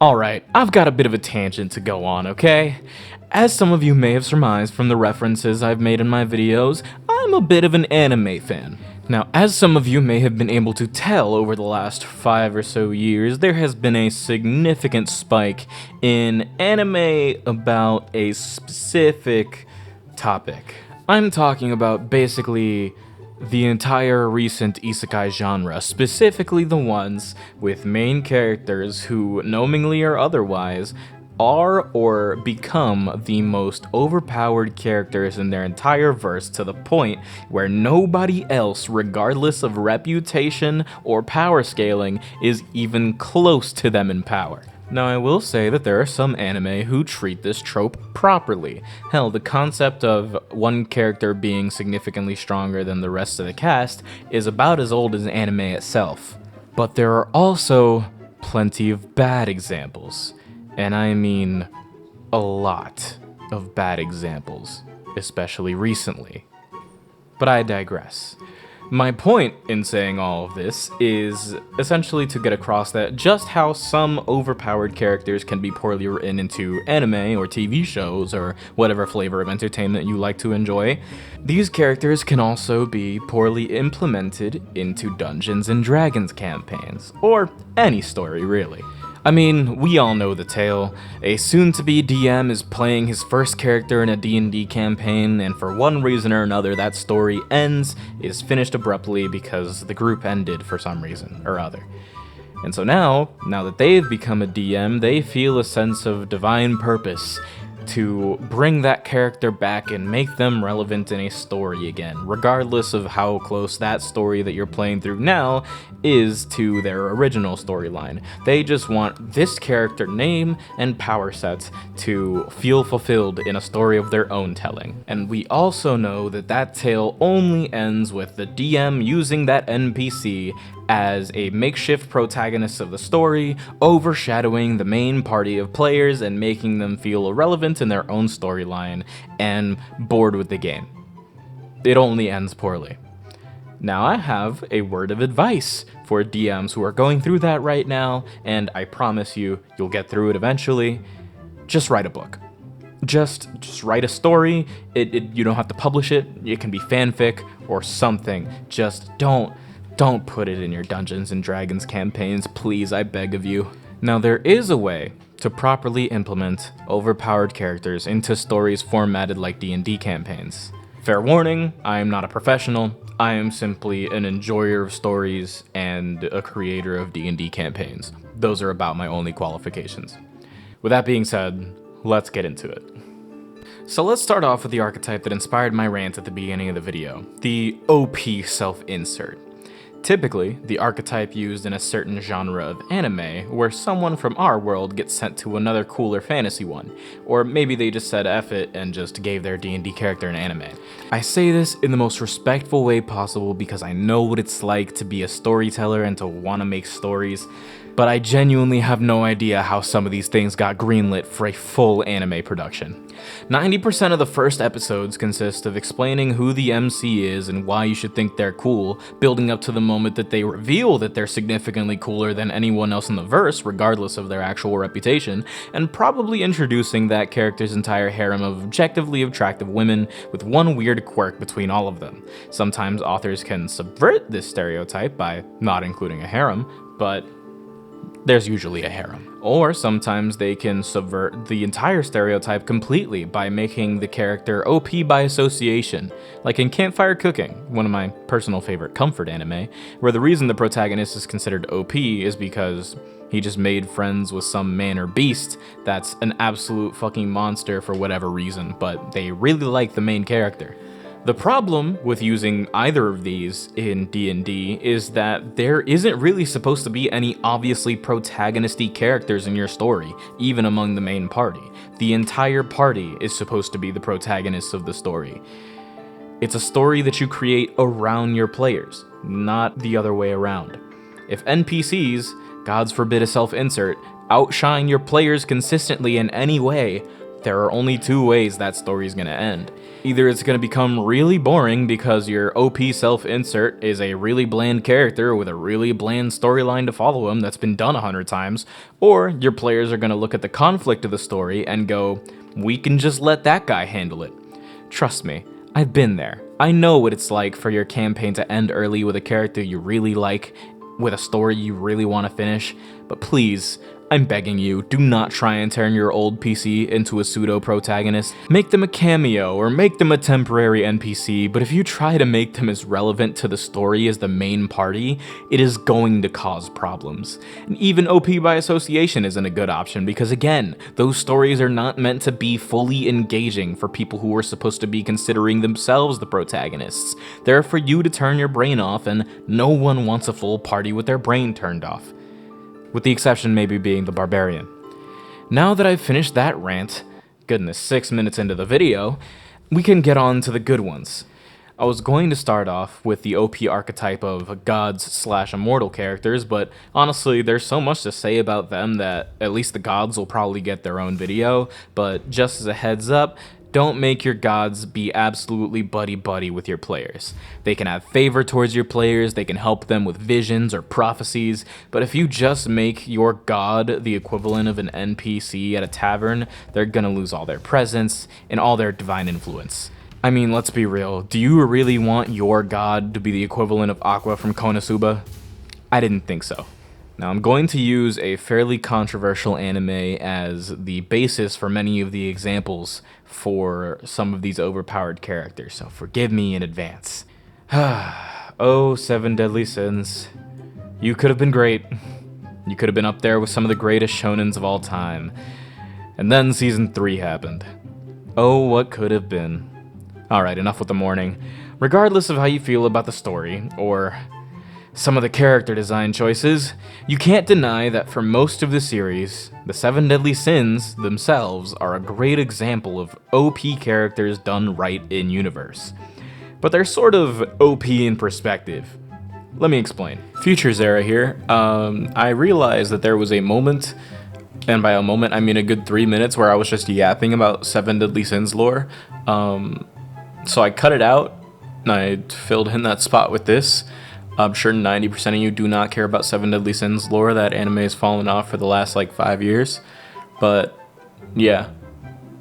Alright, I've got a bit of a tangent to go on, okay? As some of you may have surmised from the references I've made in my videos, I'm a bit of an anime fan. Now, as some of you may have been able to tell over the last 5 or so years, there has been a significant spike in anime about a specific topic. I'm talking about basically the entire recent isekai genre, specifically the ones with main characters who, knowingly or otherwise, are or become the most overpowered characters in their entire verse to the point where nobody else, regardless of reputation or power scaling, is even close to them in power. Now, I will say that there are some anime who treat this trope properly. Hell, the concept of one character being significantly stronger than the rest of the cast is about as old as anime itself. But there are also plenty of bad examples. And I mean a lot of bad examples, especially recently. But I digress. My point in saying all of this is essentially to get across that just how some overpowered characters can be poorly written into anime or TV shows or whatever flavor of entertainment you like to enjoy, these characters can also be poorly implemented into Dungeons and Dragons campaigns, or any story really. I mean, we all know the tale. A soon-to-be DM is playing his first character in a D&D campaign, and for one reason or another, that story is finished abruptly because the group ended for some reason or other. And so now that they've become a DM, they feel a sense of divine purpose to bring that character back and make them relevant in a story again, regardless of how close that story that you're playing through now is to their original storyline. They just want this character name and power sets to feel fulfilled in a story of their own telling. And we also know that that tale only ends with the DM using that NPC as a makeshift protagonist of the story, overshadowing the main party of players and making them feel irrelevant in their own storyline and bored with the game. It only ends poorly. Now I have a word of advice for DMs who are going through that right now, and I promise you'll get through it eventually. Just write a book. Just write a story. You don't have to publish it. It can be fanfic or something. Just don't put it in your Dungeons and Dragons campaigns, please, I beg of you. Now, there is a way to properly implement overpowered characters into stories formatted like D&D campaigns. Fair warning, I am not a professional. I am simply an enjoyer of stories and a creator of D&D campaigns. Those are about my only qualifications. With that being said, let's get into it. So let's start off with the archetype that inspired my rant at the beginning of the video, the OP self-insert. Typically, the archetype used in a certain genre of anime where someone from our world gets sent to another cooler fantasy one, or maybe they just said F it and just gave their D&D character an anime. I say this in the most respectful way possible because I know what it's like to be a storyteller and to want to make stories, but I genuinely have no idea how some of these things got greenlit for a full anime production. 90% of the first episodes consist of explaining who the MC is and why you should think they're cool, building up to the moment that they reveal that they're significantly cooler than anyone else in the verse, regardless of their actual reputation, and probably introducing that character's entire harem of objectively attractive women with one weird quirk between all of them. Sometimes authors can subvert this stereotype by not including a harem, but there's usually a harem. Or sometimes they can subvert the entire stereotype completely by making the character OP by association, like in Campfire Cooking, one of my personal favorite comfort anime, where the reason the protagonist is considered OP is because he just made friends with some man or beast that's an absolute fucking monster for whatever reason, but they really like the main character. The problem with using either of these in D&D is that there isn't really supposed to be any obviously protagonist-y characters in your story, even among the main party. The entire party is supposed to be the protagonists of the story. It's a story that you create around your players, not the other way around. If NPCs, gods forbid a self-insert, outshine your players consistently in any way, there are only two ways that story is going to end. Either it's going to become really boring because your OP self-insert is a really bland character with a really bland storyline to follow him that's been done 100 times, or your players are going to look at the conflict of the story and go, we can just let that guy handle it. Trust me, I've been there. I know what it's like for your campaign to end early with a character you really like, with a story you really want to finish, but please, I'm begging you, do not try and turn your old PC into a pseudo-protagonist. Make them a cameo, or make them a temporary NPC, but if you try to make them as relevant to the story as the main party, it is going to cause problems. And even OP by association isn't a good option, because again, those stories are not meant to be fully engaging for people who are supposed to be considering themselves the protagonists. They're for you to turn your brain off, and no one wants a full party with their brain turned off. With the exception maybe being the barbarian. Now that I've finished that rant, goodness, 6 minutes into the video, we can get on to the good ones. I was going to start off with the OP archetype of gods/immortal characters, but honestly, there's so much to say about them that at least the gods will probably get their own video, but just as a heads up, don't make your gods be absolutely buddy-buddy with your players. They can have favor towards your players, they can help them with visions or prophecies, but if you just make your god the equivalent of an NPC at a tavern, they're gonna lose all their presence and all their divine influence. I mean, let's be real, do you really want your god to be the equivalent of Aqua from Konosuba? I didn't think so. Now, I'm going to use a fairly controversial anime as the basis for many of the examples for some of these overpowered characters, so forgive me in advance. Oh, Seven Deadly Sins. You could have been great. You could have been up there with some of the greatest shonens of all time. And then Season 3 happened. Oh, what could have been. Alright, enough with the mourning. Regardless of how you feel about the story, or some of the character design choices, you can't deny that for most of the series, the Seven Deadly Sins themselves are a great example of OP characters done right in universe. But they're sort of OP in perspective. Let me explain. Futures era here, I realized that there was a moment, and by a moment I mean a good 3 minutes, where I was just yapping about Seven Deadly Sins lore. So I cut it out, and I filled in that spot with this. I'm sure 90% of you do not care about Seven Deadly Sins lore. That anime has fallen off for the last like 5 years. But yeah.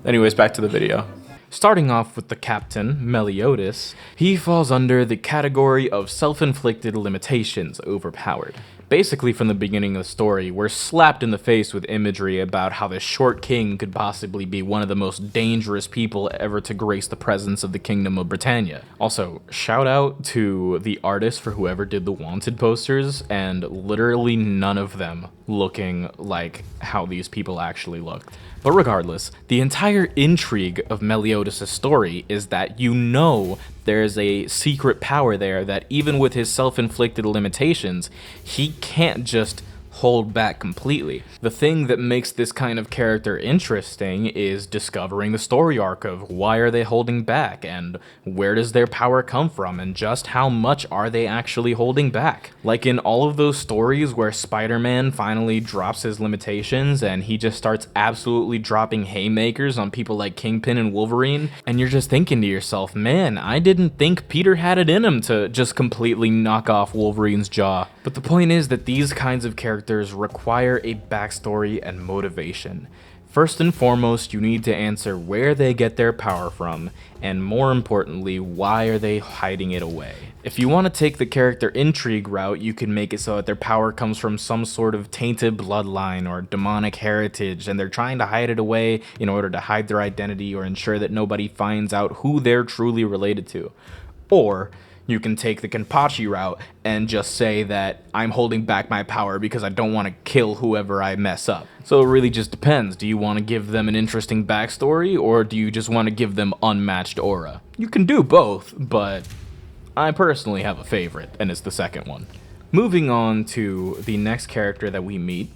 Anyways, back to the video. Starting off with the captain, Meliodas, he falls under the category of self-inflicted limitations, overpowered. Basically, from the beginning of the story, we're slapped in the face with imagery about how this short king could possibly be one of the most dangerous people ever to grace the presence of the Kingdom of Britannia. Also, shout out to the artist for whoever did the Wanted posters, and literally none of them looking like how these people actually looked. But regardless, the entire intrigue of Meliodas' story is that you know there's a secret power there that even with his self-inflicted limitations, he can't just hold back completely. The thing that makes this kind of character interesting is discovering the story arc of why are they holding back, and where does their power come from, and just how much are they actually holding back. Like in all of those stories where Spider-Man finally drops his limitations and he just starts absolutely dropping haymakers on people like Kingpin and Wolverine, and you're just thinking to yourself, man, I didn't think Peter had it in him to just completely knock off Wolverine's jaw. But the point is that these kinds of characters require a backstory and motivation. First and foremost, you need to answer where they get their power from, and more importantly, why are they hiding it away. If you want to take the character intrigue route, you can make it so that their power comes from some sort of tainted bloodline or demonic heritage, and they're trying to hide it away in order to hide their identity or ensure that nobody finds out who they're truly related to. Or you can take the Kenpachi route and just say that I'm holding back my power because I don't want to kill whoever I mess up. So it really just depends. Do you want to give them an interesting backstory, or do you just want to give them unmatched aura? You can do both, but I personally have a favorite, and it's the second one. Moving on to the next character that we meet,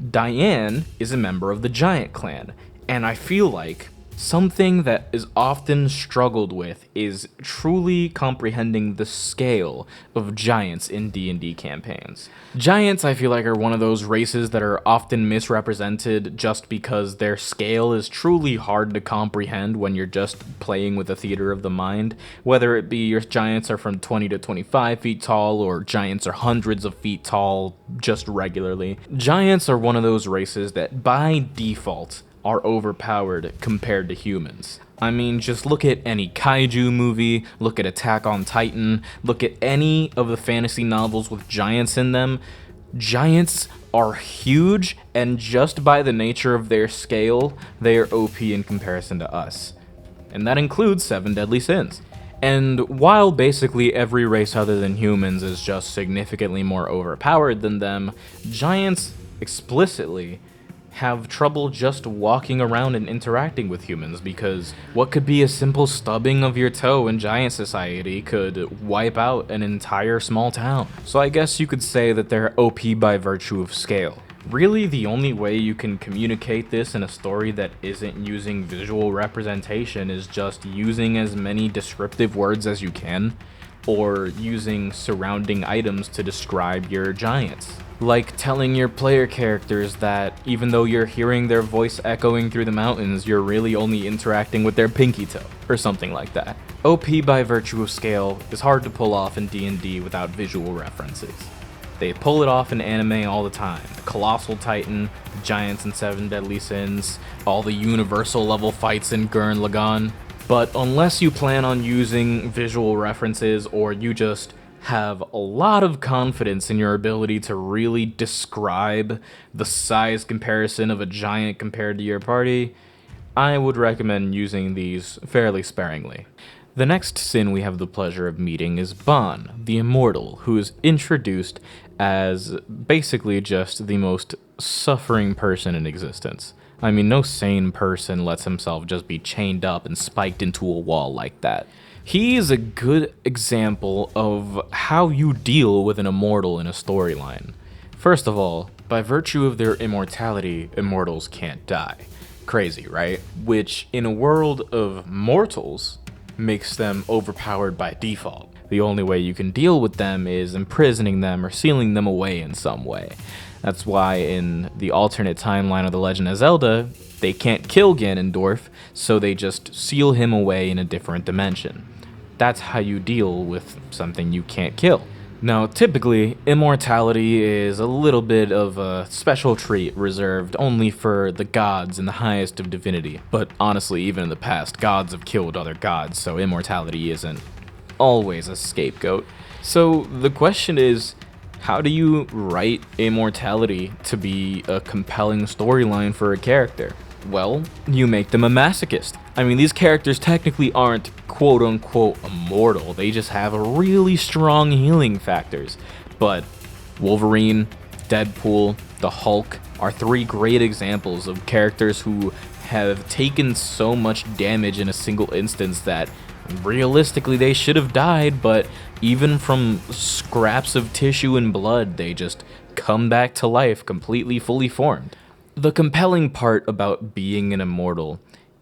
Diane is a member of the Giant Clan, and I feel like Something that is often struggled with is truly comprehending the scale of giants in D&D campaigns. Giants, I feel like, are one of those races that are often misrepresented just because their scale is truly hard to comprehend when you're just playing with a theater of the mind, whether it be your giants are from 20 to 25 feet tall or giants are hundreds of feet tall just regularly. Giants are one of those races that by default are overpowered compared to humans. I mean, just look at any kaiju movie, look at Attack on Titan, look at any of the fantasy novels with giants in them. Giants are huge, and just by the nature of their scale, they are OP in comparison to us. And that includes 7 deadly sins. And while basically every race other than humans is just significantly more overpowered than them, giants explicitly have trouble just walking around and interacting with humans, because what could be a simple stubbing of your toe in giant society could wipe out an entire small town. So I guess you could say that they're OP by virtue of scale. Really, the only way you can communicate this in a story that isn't using visual representation is just using as many descriptive words as you can, or using surrounding items to describe your giants. Like telling your player characters that even though you're hearing their voice echoing through the mountains, you're really only interacting with their pinky toe, or something like that. OP by virtue of scale is hard to pull off in D&D without visual references. They pull it off in anime all the time. Colossal Titan, Giants and 7 Deadly Sins, all the universal level fights in Gurren Lagann. But unless you plan on using visual references, or you just have a lot of confidence in your ability to really describe the size comparison of a giant compared to your party, I would recommend using these fairly sparingly. The next sin we have the pleasure of meeting is Bon, the Immortal, who is introduced as basically just the most suffering person in existence. I mean, no sane person lets himself just be chained up and spiked into a wall like that. He is a good example of how you deal with an immortal in a storyline. First of all, by virtue of their immortality, immortals can't die. Crazy, right? Which, in a world of mortals, makes them overpowered by default. The only way you can deal with them is imprisoning them or sealing them away in some way. That's why in the alternate timeline of The Legend of Zelda, they can't kill Ganondorf, so they just seal him away in a different dimension. That's how you deal with something you can't kill. Now, typically, immortality is a little bit of a special treat reserved only for the gods in the highest of divinity. But honestly, even in the past, gods have killed other gods, so immortality isn't always a scapegoat. So the question is, how do you write immortality to be a compelling storyline for a character? Well, you make them a masochist. I mean, these characters technically aren't quote-unquote immortal, they just have really strong healing factors. But Wolverine, Deadpool, the Hulk are 3 great examples of characters who have taken so much damage in a single instance that realistically they should have died, but even from scraps of tissue and blood, they just come back to life completely fully formed. The compelling part about being an immortal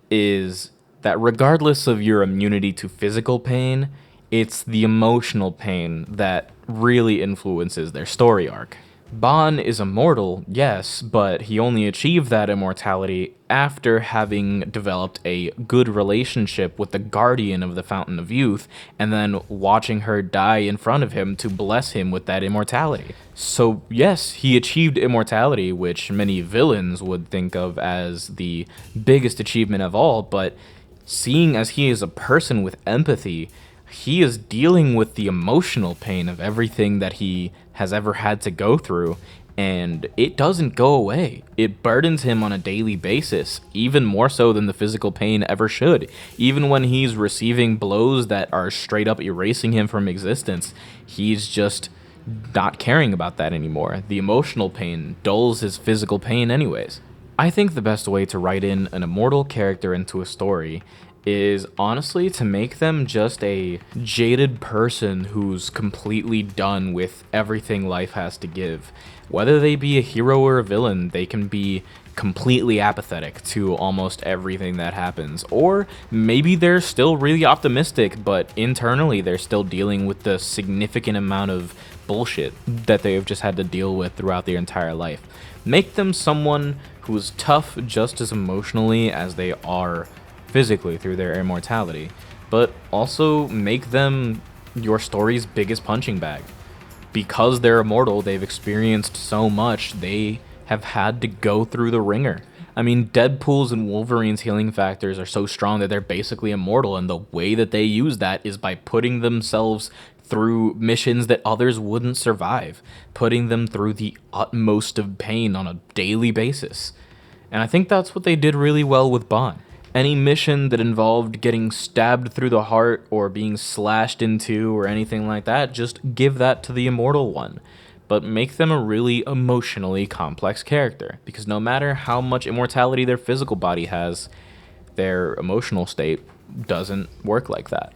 is that regardless of your immunity to physical pain, it's the emotional pain that really influences their story arc. Bon is immortal, yes, but he only achieved that immortality after having developed a good relationship with the guardian of the Fountain of Youth, and then watching her die in front of him to bless him with that immortality. So yes, he achieved immortality, which many villains would think of as the biggest achievement of all, but seeing as he is a person with empathy, he is dealing with the emotional pain of everything that he has ever had to go through, and it doesn't go away. It burdens him on a daily basis, even more so than the physical pain ever should. Even when he's receiving blows that are straight up erasing him from existence, he's just not caring about that anymore. The emotional pain dulls his physical pain anyways. I think the best way to write in an immortal character into a story is honestly to make them just a jaded person who's completely done with everything life has to give. Whether they be a hero or a villain, they can be completely apathetic to almost everything that happens. Or maybe they're still really optimistic, but internally they're still dealing with the significant amount of bullshit that they've just had to deal with throughout their entire life. Make them someone who's tough just as emotionally as they are physically through their immortality, but also make them your story's biggest punching bag. Because they're immortal, they've experienced so much, they have had to go through the ringer. I mean, Deadpool's and Wolverine's healing factors are so strong that they're basically immortal, and the way that they use that is by putting themselves through missions that others wouldn't survive, putting them through the utmost of pain on a daily basis. And I think that's what they did really well with Bond. Any mission that involved getting stabbed through the heart or being slashed into or anything like that, just give that to the immortal one. But make them a really emotionally complex character, because no matter how much immortality their physical body has, their emotional state doesn't work like that.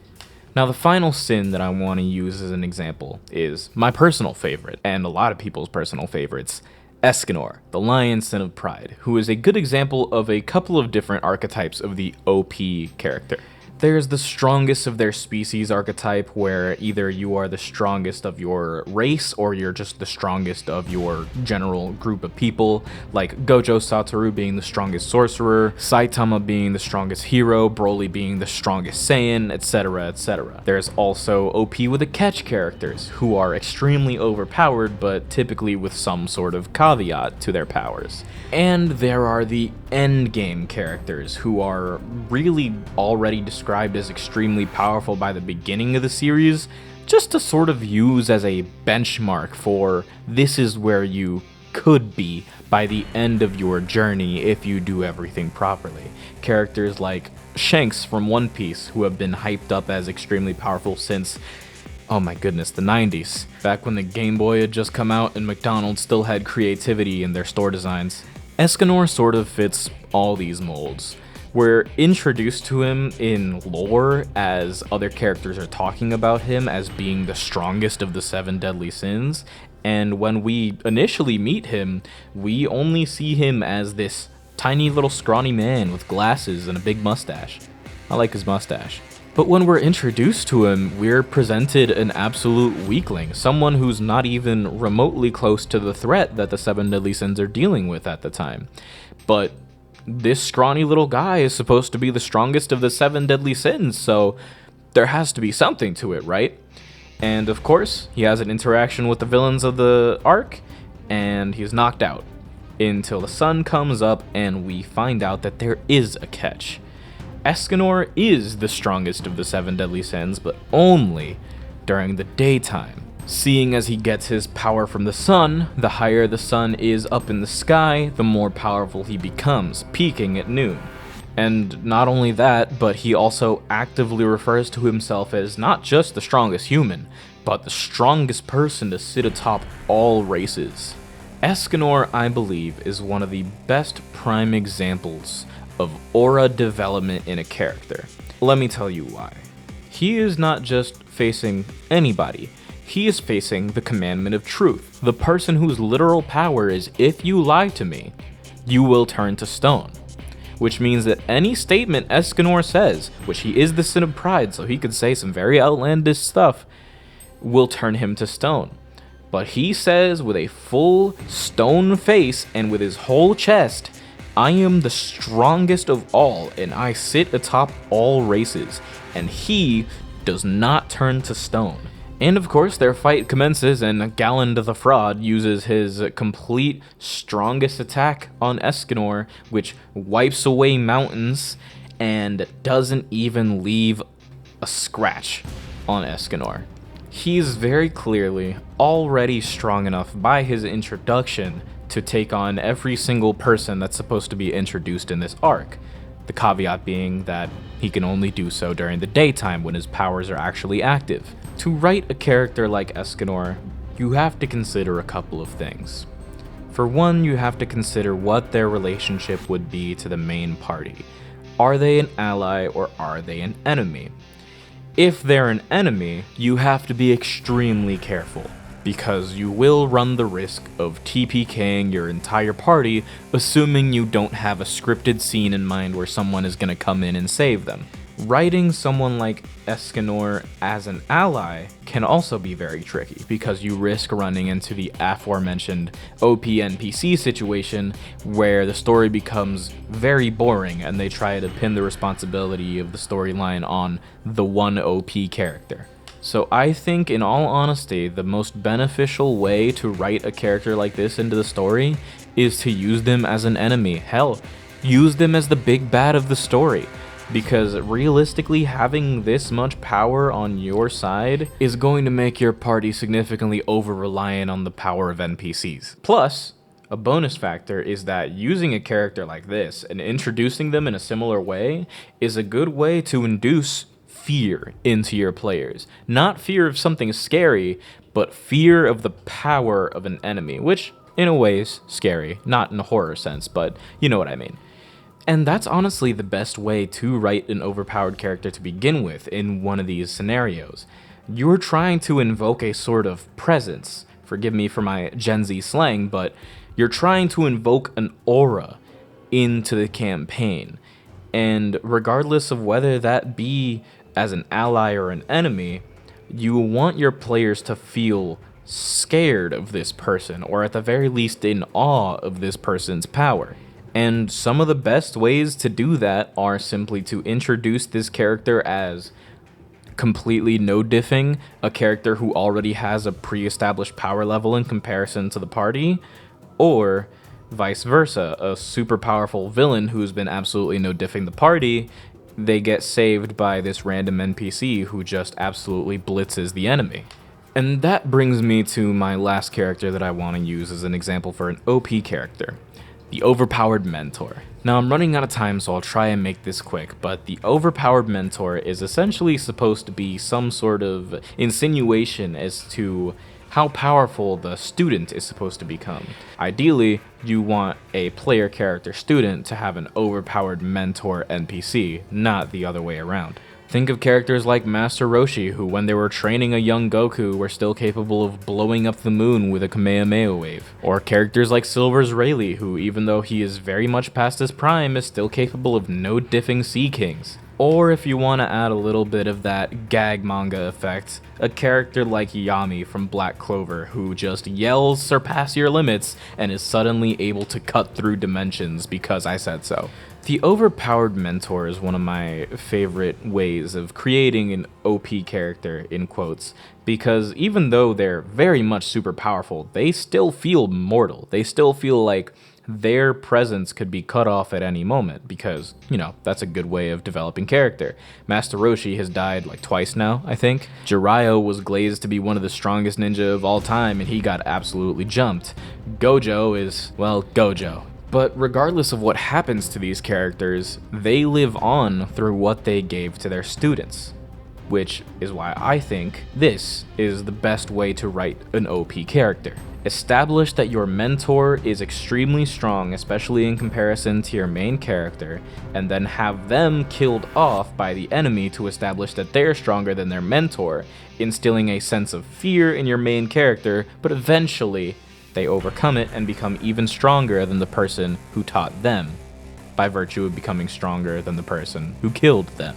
Now, the final sin that I want to use as an example is my personal favorite, and a lot of people's personal favorites, Escanor, the Lion's Sin of Pride, who is a good example of a couple of different archetypes of the OP character. There's the strongest of their species archetype, where either you are the strongest of your race or you're just the strongest of your general group of people, like Gojo Satoru being the strongest sorcerer, Saitama being the strongest hero, Broly being the strongest Saiyan, etc, etc. There's also OP with the catch characters, who are extremely overpowered, but typically with some sort of caveat to their powers. And there are the endgame characters, who are really already described as extremely powerful by the beginning of the series, just to sort of use as a benchmark for this is where you could be by the end of your journey if you do everything properly. Characters like Shanks from One Piece, who have been hyped up as extremely powerful since, oh my goodness, the 90s. Back when the Game Boy had just come out and McDonald's still had creativity in their store designs. Escanor sort of fits all these molds. We're introduced to him in lore as other characters are talking about him as being the strongest of the 7 deadly sins, and when we initially meet him, we only see him as this tiny little scrawny man with glasses and a big mustache. I like his mustache. But when we're introduced to him, we're presented an absolute weakling, someone who's not even remotely close to the threat that the 7 deadly sins are dealing with at the time. But this scrawny little guy is supposed to be the strongest of the 7 deadly sins, so there has to be something to it, right? And of course, he has an interaction with the villains of the arc, and he's knocked out. Until the sun comes up and we find out that there is a catch. Escanor is the strongest of the 7 deadly sins, but only during the daytime. Seeing as he gets his power from the sun, the higher the sun is up in the sky, the more powerful he becomes, peaking at noon. And not only that, but he also actively refers to himself as not just the strongest human, but the strongest person to sit atop all races. Escanor, I believe, is one of the best prime examples of aura development in a character. Let me tell you why. He is not just facing anybody, he is facing the commandment of truth, the person whose literal power is, if you lie to me, you will turn to stone. Which means that any statement Escanor says, which he is the Sin of Pride, so he could say some very outlandish stuff, will turn him to stone. But he says with a full stone face and with his whole chest, I am the strongest of all, and I sit atop all races, and he does not turn to stone. And of course, their fight commences, and Galland the Fraud uses his complete strongest attack on Escanor, which wipes away mountains and doesn't even leave a scratch on Escanor. He's very clearly already strong enough by his introduction to take on every single person that's supposed to be introduced in this arc. The caveat being that he can only do so during the daytime when his powers are actually active. To write a character like Escanor, you have to consider a couple of things. For one, you have to consider what their relationship would be to the main party. Are they an ally or are they an enemy? If they're an enemy, you have to be extremely careful. because you will run the risk of TPKing your entire party, assuming you don't have a scripted scene in mind where someone is going to come in and save them. Writing someone like Escanor as an ally can also be very tricky, because you risk running into the aforementioned OP NPC situation where the story becomes very boring and they try to pin the responsibility of the storyline on the one OP character. So I think, in all honesty, the most beneficial way to write a character like this into the story is to use them as an enemy. Hell, use them as the big bad of the story. Because realistically, having this much power on your side is going to make your party significantly over-reliant on the power of NPCs. Plus, a bonus factor is that using a character like this and introducing them in a similar way is a good way to induce fear into your players. Not fear of something scary, but fear of the power of an enemy, which in a way is scary, not in a horror sense, but you know what I mean. And that's honestly the best way to write an overpowered character to begin with in one of these scenarios. You're trying to invoke a sort of presence. Forgive me for my Gen Z slang, but you're trying to invoke an aura into the campaign. And regardless of whether that be as an ally or an enemy, you want your players to feel scared of this person, or at the very least in awe of this person's power. And some of the best ways to do that are simply to introduce this character as completely no-diffing, a character who already has a pre-established power level in comparison to the party, or vice versa, a super powerful villain who's been absolutely no-diffing the party. They get saved by this random NPC who just absolutely blitzes the enemy. And that brings me to my last character that I want to use as an example for an OP character. The Overpowered Mentor. Now I'm running out of time, so I'll try and make this quick, but the Overpowered Mentor is essentially supposed to be some sort of insinuation as to how powerful the student is supposed to become. Ideally, you want a player character student to have an overpowered mentor NPC, not the other way around. Think of characters like Master Roshi, who when they were training a young Goku were still capable of blowing up the moon with a Kamehameha wave. Or characters like Silver's Rayleigh, who even though he is very much past his prime, is still capable of no-diffing Sea Kings. Or if you want to add a little bit of that gag manga effect, a character like Yami from Black Clover, who just yells "surpass your limits" and is suddenly able to cut through dimensions because I said so. The Overpowered Mentor is one of my favorite ways of creating an OP character, in quotes, because even though they're very much super powerful, they still feel mortal. They still feel like their presence could be cut off at any moment because, you know, that's a good way of developing character. Master Roshi has died like twice now, I think. Jiraiya was glazed to be one of the strongest ninja of all time and he got absolutely jumped. Gojo is, well, Gojo. But regardless of what happens to these characters, they live on through what they gave to their students. Which is why I think this is the best way to write an OP character. Establish that your mentor is extremely strong, especially in comparison to your main character, and then have them killed off by the enemy to establish that they're stronger than their mentor, instilling a sense of fear in your main character, but eventually they overcome it and become even stronger than the person who taught them, by virtue of becoming stronger than the person who killed them.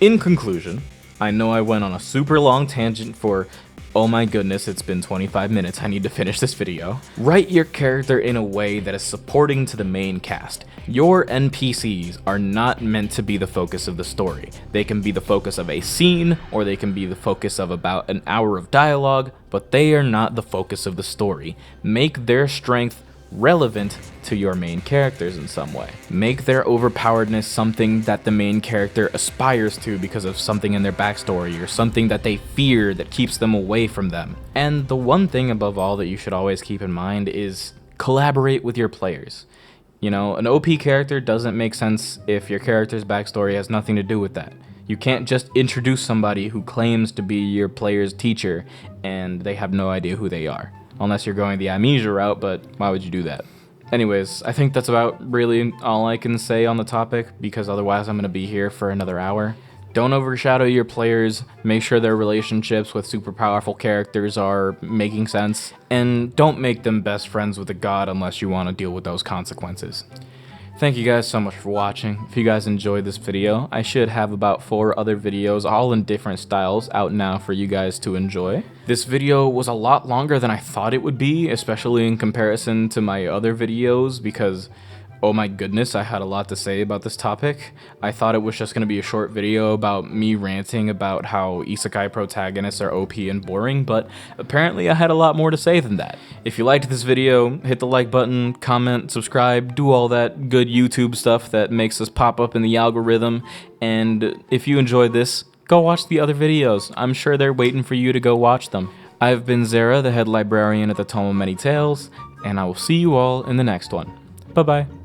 In conclusion, I know I went on a super long tangent for, oh my goodness, it's been 25 minutes, I need to finish this video. Write your character in a way that is supporting to the main cast. Your NPCs are not meant to be the focus of the story. They can be the focus of a scene, or they can be the focus of about an hour of dialogue, but they are not the focus of the story. Make their strength relevant to your main characters in some way. Make their overpoweredness something that the main character aspires to because of something in their backstory or something that they fear that keeps them away from them. And the one thing above all that you should always keep in mind is collaborate with your players. You know, an OP character doesn't make sense if your character's backstory has nothing to do with that. You can't just introduce somebody who claims to be your player's teacher and they have no idea who they are. Unless you're going the amnesia route, but why would you do that? Anyways, I think that's about really all I can say on the topic, because otherwise I'm going to be here for another hour. Don't overshadow your players, make sure their relationships with super powerful characters are making sense, and don't make them best friends with a god unless you want to deal with those consequences. Thank you guys so much for watching. If you guys enjoyed this video, I should have about 4 other videos all in different styles out now for you guys to enjoy. This video was a lot longer than I thought it would be, especially in comparison to my other videos because, oh my goodness, I had a lot to say about this topic. I thought it was just going to be a short video about me ranting about how isekai protagonists are OP and boring, but apparently I had a lot more to say than that. If you liked this video, hit the like button, comment, subscribe, do all that good YouTube stuff that makes us pop up in the algorithm, and if you enjoyed this, go watch the other videos. I'm sure they're waiting for you to go watch them. I've been Zara, the head librarian at the Tome of Many Tales, and I will see you all in the next one. Bye-bye.